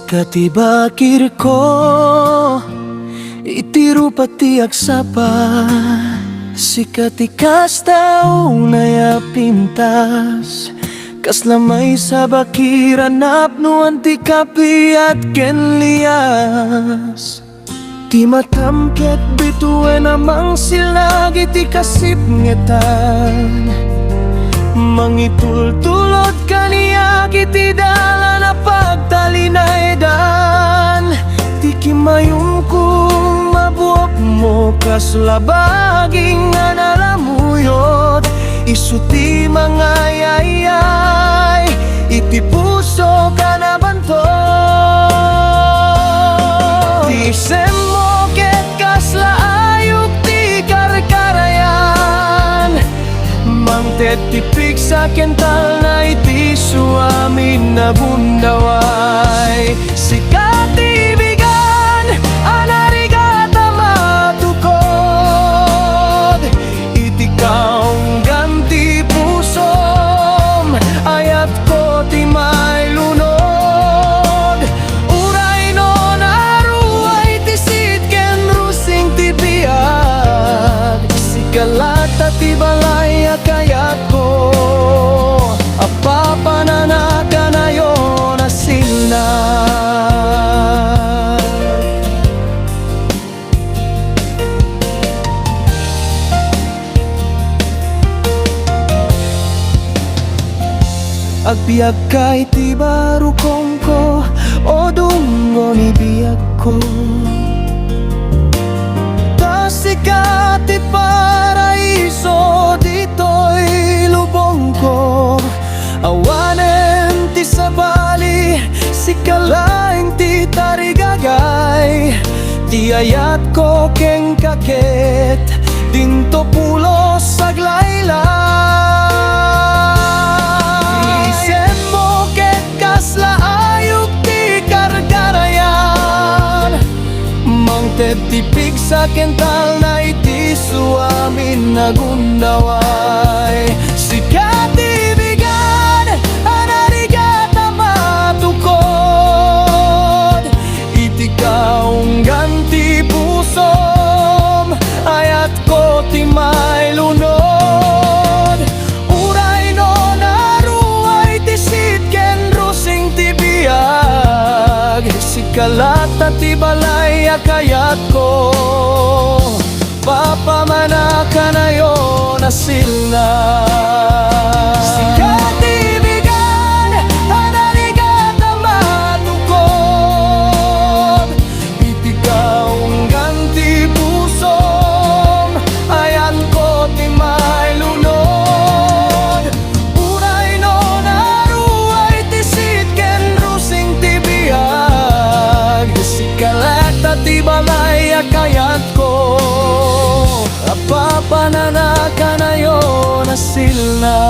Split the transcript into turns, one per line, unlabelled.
Katibakir ko Itirupati aksapa Sikatikas tao na pintas Kaslamay sa bakiran napno antikapi at kenlias Ti matamket bituwe namang sila iti kasip ngetan Mangitultulot kaniya kiti dala na pagtalinaydan Ti kimayong kung mabuop mo kaslabaging analamuyot Isuti mga yayay iti puso ka na banto Ti semo ket kasla ayuk ti karkarayan Mangted tipik sa kental na iti suamin na bundaway Sikati bigan anarigata matukod Iti kaong ganti pusom ayat ko ti may lunod Uray no naruay ti sitken rusing ti biag Sikalata ti balay kayat ko Apapananakan na yun na sila Agbiag kay ti barukong ko O dungo ni biag ko Tasika ti paraiso dito'y lubong ko Awanen ti sabali Sikalaing ti tarigagay Ti ayat ko keng kaket Dinto pulos saglaylay Isen mo ket kasla ayuk ti kargarayan Mangted tipik sa kental na iti suamin na gundaway Sikati bigan anarigata matukod Iti kaong ganti pusom ayat ko ti may lunod Uray no naruay ti sitken rusing ti biag Sikalata ti balay kayat ko Papamanakan na yun na sila Sikati bigan anarigata matukod Iti kaong ganti pusom ayan ko ti may lunod Uray no naruay ti sitken rusing ti biag Sikalata ti balay kayat ko Apapananakan na yun na sila